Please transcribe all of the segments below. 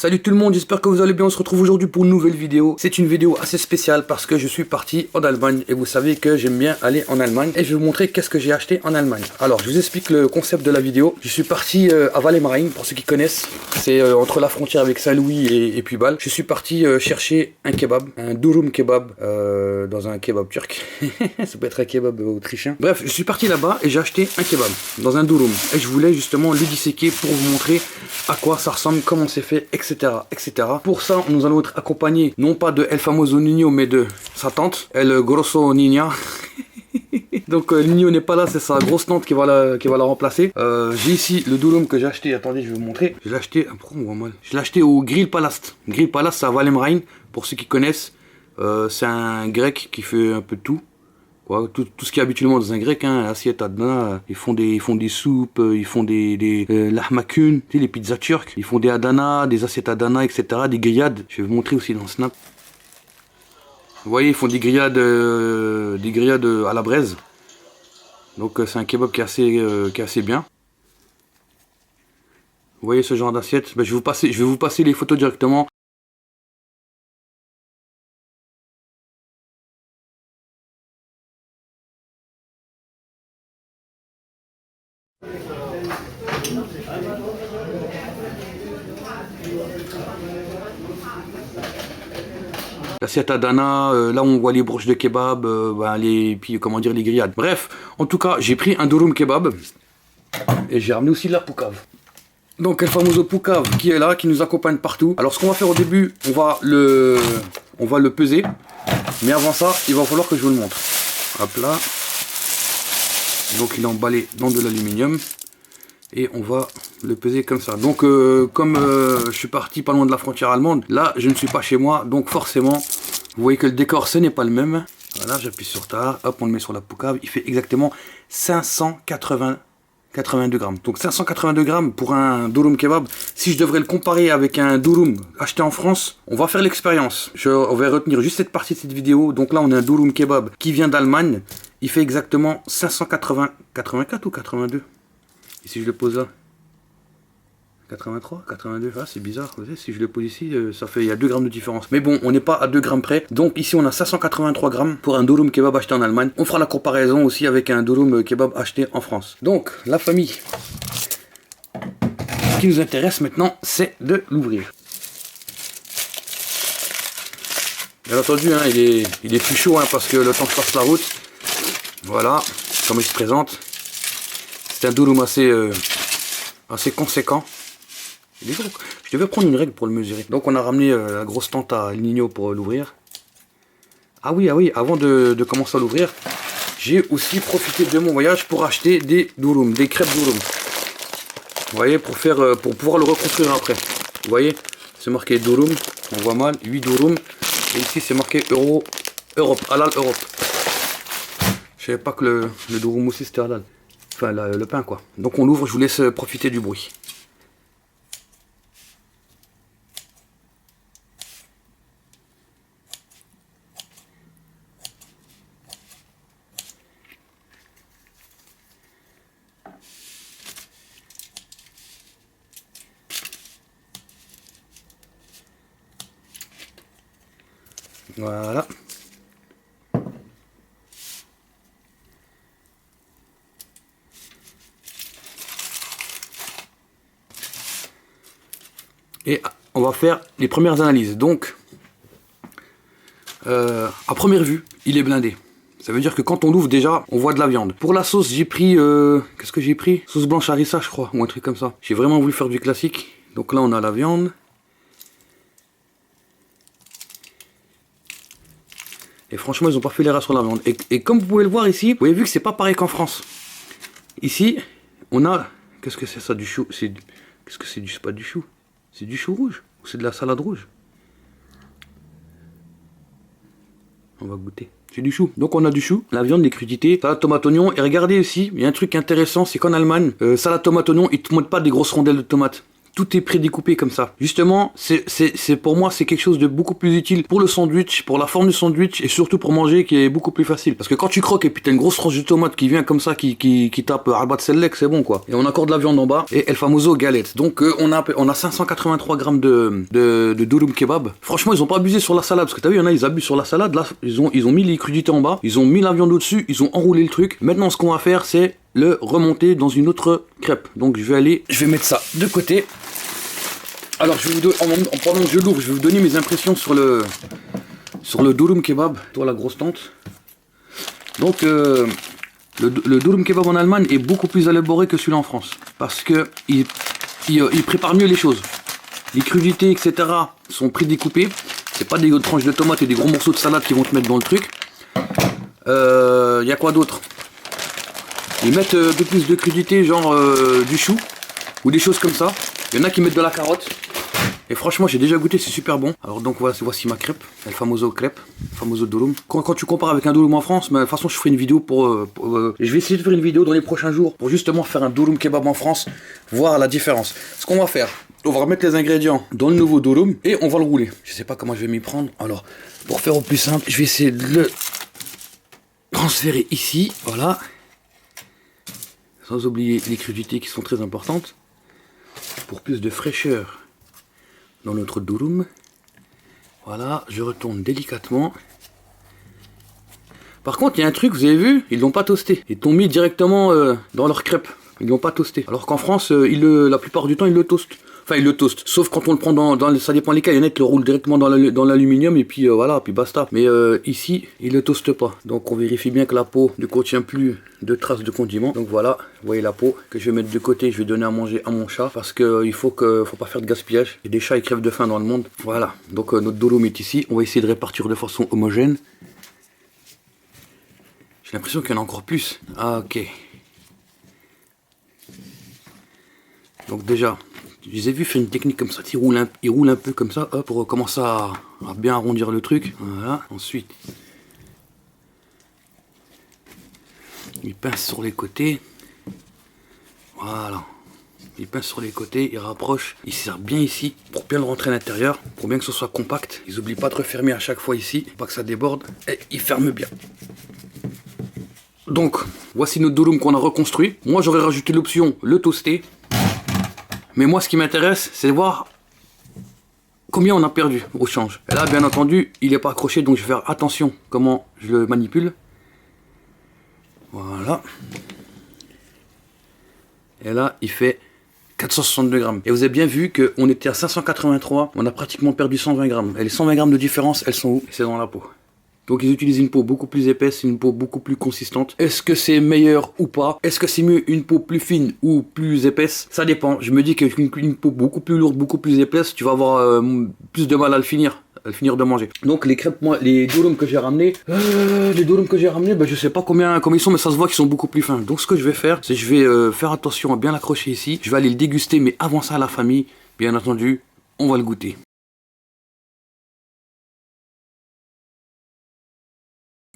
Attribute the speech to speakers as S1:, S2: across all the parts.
S1: Salut tout le monde, j'espère que vous allez bien. On se retrouve aujourd'hui pour une nouvelle vidéo. C'est une vidéo assez spéciale parce que je suis parti en Allemagne et vous savez que j'aime bien aller en Allemagne et je vais vous montrer qu'est-ce que j'ai acheté en Allemagne. Alors je vous explique le concept de la vidéo. Je suis parti à Valheim, pour ceux qui connaissent, c'est entre la frontière avec Saint-Louis et puis Bâle. Je suis parti chercher un kebab, un durum kebab dans un kebab turc. Ça peut être un kebab autrichien. Bref, je suis parti là-bas et j'ai acheté un kebab dans un durum et je voulais justement le disséquer pour vous montrer à quoi ça ressemble, comment c'est fait, etc. etc. Pour ça, nous allons être accompagnés non pas de El Famoso Niño, mais de sa tante, El Grosso Niña. Donc Niño n'est pas là, c'est sa grosse tante qui va la remplacer. J'ai ici le durum que j'ai acheté, attendez, je vais vous montrer. Je l'ai acheté, pourquoi on voit mal? Je l'ai acheté au Grill Palast. Grill Palast, c'est à Valheim, pour ceux qui connaissent. C'est un grec qui fait un peu de tout. Tout ce qui est habituellement dans un grec, hein, assiette Adana, ils font des soupes, ils font des lahmacun, tu sais, les pizzas turques, ils font des Adana, des assiettes Adana, etc., des grillades. Je vais vous montrer aussi dans le snap. Vous voyez, ils font des grillades à la braise. Donc c'est un kebab qui est assez bien. Vous voyez ce genre d'assiette, ben, je vais vous passer les photos directement. L'assiette Adana, là on voit les broches de kebab, puis comment dire, les grillades. Bref, en tout cas, j'ai pris un durum kebab et j'ai ramené aussi de la poucave. Donc El Famoso poucave qui est là, qui nous accompagne partout. Alors ce qu'on va faire au début, on va le peser. Mais avant ça, il va falloir que je vous le montre. Hop là. Donc il est emballé dans de l'aluminium. Et on va le peser comme ça. Donc comme je suis parti pas loin de la frontière allemande, là je ne suis pas chez moi, donc forcément vous voyez que le décor ce n'est pas le même. Voilà, j'appuie sur tar, hop, on le met sur la poucave, il fait exactement 582 grammes. Donc 582 grammes pour un durum kebab. Si je devrais le comparer avec un durum acheté en France, on va faire l'expérience. On va retenir juste cette partie de cette vidéo. Donc là on a un durum kebab qui vient d'Allemagne, il fait exactement 84 ou 82. Et si je le pose là, 83, 82, ah, c'est bizarre. Si je le pose ici, il y a 2 grammes de différence. Mais bon, on n'est pas à 2 grammes près. Donc ici, on a 583 grammes pour un durum kebab acheté en Allemagne. On fera la comparaison aussi avec un durum kebab acheté en France. Donc, la famille. Ce qui nous intéresse maintenant, c'est de l'ouvrir. Bien entendu, hein, il est plus chaud hein, parce que le temps que je fasse la route. Voilà, comme il se présente. C'est un durum assez conséquent. Il est gros. Je devais prendre une règle pour le mesurer. Donc on a ramené la grosse tente à El Niño pour l'ouvrir. Ah oui, avant de commencer à l'ouvrir, j'ai aussi profité de mon voyage pour acheter des durum, des crêpes durum. Vous voyez, pour pouvoir le reconstruire après. Vous voyez, c'est marqué durum, on voit mal, 8 durum. Et ici c'est marqué Europe, halal Europe. Je savais pas que le durum aussi c'était halal. Enfin, le pain quoi. Donc on l'ouvre, je vous laisse profiter du bruit. Voilà. Et on va faire les premières analyses. Donc, à première vue, il est blindé. Ça veut dire que quand on l'ouvre déjà, on voit de la viande. Pour la sauce, j'ai pris... qu'est-ce que j'ai pris? Sauce blanche harissa, je crois, ou un truc comme ça. J'ai vraiment voulu faire du classique. Donc là, on a la viande. Et franchement, ils n'ont pas fait l'erreur sur la viande. Et comme vous pouvez le voir ici, vous avez vu que c'est pas pareil qu'en France. Ici, on a... Qu'est-ce que c'est ça, du chou? Qu'est-ce que c'est du... C'est pas du chou. C'est du chou rouge ou c'est de la salade rouge? On va goûter. C'est du chou. Donc on a du chou, la viande, les crudités, salade tomate oignon. Et regardez aussi, il y a un truc intéressant, c'est qu'en Allemagne, salade tomate oignon, ils te montrent pas des grosses rondelles de tomates. tout est prédécoupé comme ça. Justement, c'est pour moi, c'est quelque chose de beaucoup plus utile pour le sandwich, pour la forme du sandwich et surtout pour manger qui est beaucoup plus facile. Parce que quand tu croques et puis t'as une grosse tranche de tomate qui vient comme ça, qui tape Arbat Sellek, c'est bon quoi. Et on a encore de la viande en bas et El Famoso galette. Donc on a 583 grammes de durum kebab. Franchement, ils ont pas abusé sur la salade parce que t'as vu, il y en a, ils abusent sur la salade. Là, ils ont mis les crudités en bas, ils ont mis la viande au-dessus, ils ont enroulé le truc. Maintenant, ce qu'on va faire, c'est le remonter dans une autre crêpe. Donc je vais mettre ça de côté. Alors je vais vous donner, pendant que je l'ouvre, je vais vous donner mes impressions sur le durum kebab. Toi la grosse tante. Donc le durum kebab en Allemagne est beaucoup plus élaboré que celui-là en France. Parce que il prépare mieux les choses. Les crudités, etc. sont prédécoupées. C'est pas des tranches de tomates et des gros morceaux de salade qui vont te mettre dans le truc. Y a quoi d'autre? Ils mettent un peu plus de crudités, genre du chou ou des choses comme ça. Il y en a qui mettent de la carotte. Et franchement, j'ai déjà goûté, c'est super bon. Alors donc voici ma crêpe, El Famoso crêpe, Famoso durum. Quand tu compares avec un durum en France, mais de toute façon, je ferai une vidéo je vais essayer de faire une vidéo dans les prochains jours pour justement faire un durum kebab en France, voir la différence. Ce qu'on va faire, on va remettre les ingrédients dans le nouveau durum et on va le rouler. Je sais pas comment je vais m'y prendre. Alors, pour faire au plus simple, je vais essayer de le transférer ici, voilà. Sans oublier les crudités qui sont très importantes. Pour plus de fraîcheur dans notre durum. Voilà, je retourne délicatement. Par contre, il y a un truc, vous avez vu, ils l'ont pas toasté. Ils t'ont mis directement dans leur crêpe. Ils l'ont pas toasté. Alors qu'en France, la plupart du temps, ils le toastent. Enfin, ils le toastent. Sauf quand on le prend ça dépend lesquels. Il y en a qui le roulent directement dans l'aluminium et puis voilà, puis basta. Mais ici, ils le toastent pas. Donc on vérifie bien que la peau ne contient plus de traces de condiments. Donc voilà, vous voyez la peau que je vais mettre de côté. Je vais donner à manger à mon chat parce que faut pas faire de gaspillage. Il y a des chats, ils crèvent de faim dans le monde. Voilà. Donc notre durum est ici. On va essayer de répartir de façon homogène. J'ai l'impression qu'il y en a encore plus. Ah ok. Donc déjà, je les ai vus faire une technique comme ça, ils roulent un peu comme ça, hop, pour commencer à bien arrondir le truc. Voilà, ensuite, ils pincent sur les côtés. Voilà, ils pincent sur les côtés, ils rapprochent, ils serrent bien ici pour bien le rentrer à l'intérieur, pour bien que ce soit compact. Ils n'oublient pas de refermer à chaque fois ici, pour pas que ça déborde, et ils ferment bien. Donc, voici notre durum qu'on a reconstruit. Moi, j'aurais rajouté l'option le toaster. Mais moi, ce qui m'intéresse, c'est de voir combien on a perdu au change. Et là, bien entendu, il n'est pas accroché, donc je vais faire attention comment je le manipule. Voilà. Et là, il fait 462 grammes. Et vous avez bien vu qu'on était à 583, on a pratiquement perdu 120 grammes. Et les 120 grammes de différence, elles sont où? C'est dans la peau. Donc ils utilisent une peau beaucoup plus épaisse, une peau beaucoup plus consistante. Est-ce que c'est meilleur ou pas? Est-ce que c'est mieux une peau plus fine ou plus épaisse? Ça dépend. Je me dis qu'une peau beaucoup plus lourde, beaucoup plus épaisse, tu vas avoir plus de mal à le finir de manger. Donc les crêpes, moi, les durums que j'ai ramenés, ben, je sais pas combien ils sont, mais ça se voit qu'ils sont beaucoup plus fins. Donc ce que je vais faire, c'est que je vais faire attention à bien l'accrocher ici. Je vais aller le déguster, mais avant ça à la famille, bien entendu, on va le goûter.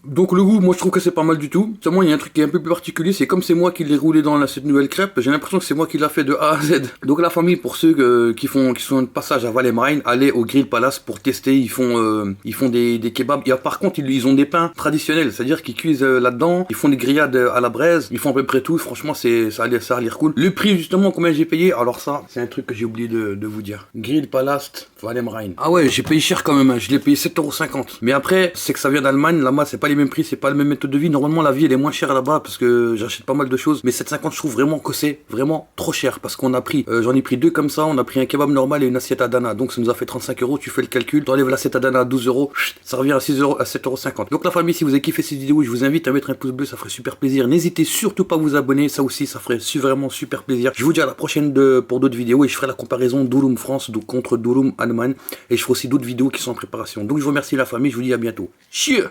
S1: Donc le goût, moi je trouve que c'est pas mal du tout. Seulement il y a un truc qui est un peu plus particulier, c'est comme c'est moi qui l'ai roulé dans cette nouvelle crêpe, j'ai l'impression que c'est moi qui l'a fait de A à Z. Donc la famille, pour ceux qui sont un passage à Valheim, allez au Grill Palace pour tester. Ils font des kebabs. Et par contre ils ont des pains traditionnels, c'est-à-dire qu'ils cuisent là-dedans, ils font des grillades à la braise, ils font à peu près tout. Franchement ça a l'air cool. Le prix justement, combien j'ai payé? Alors ça, c'est un truc que j'ai oublié de vous dire. Grill Palace Valheim. Ah ouais, j'ai payé cher quand même, hein. Je l'ai payé 7,50 €. Mais après, c'est que ça vient d'Allemagne, là-bas c'est pas les mêmes prix, c'est pas la même méthode de vie. Normalement la vie elle est moins chère là-bas parce que j'achète pas mal de choses, mais 7,50 je trouve vraiment que c'est vraiment trop cher parce qu'on a pris, j'en ai pris deux comme ça, on a pris un kebab normal et une assiette à Dana, donc ça nous a fait 35 €. Tu fais le calcul, t'enlèves l'assiette à Dana à 12 €, ça revient à 7,50 €. Donc la famille, si vous avez kiffé cette vidéo, je vous invite à mettre un pouce bleu, ça ferait super plaisir. N'hésitez surtout pas à vous abonner, ça aussi ça ferait vraiment super plaisir. Je vous dis à la prochaine pour d'autres vidéos et je ferai la comparaison durum France contre durum Allemagne et je ferai aussi d'autres vidéos qui sont en préparation. Donc je vous remercie la famille, je vous dis à bientôt. Cheers.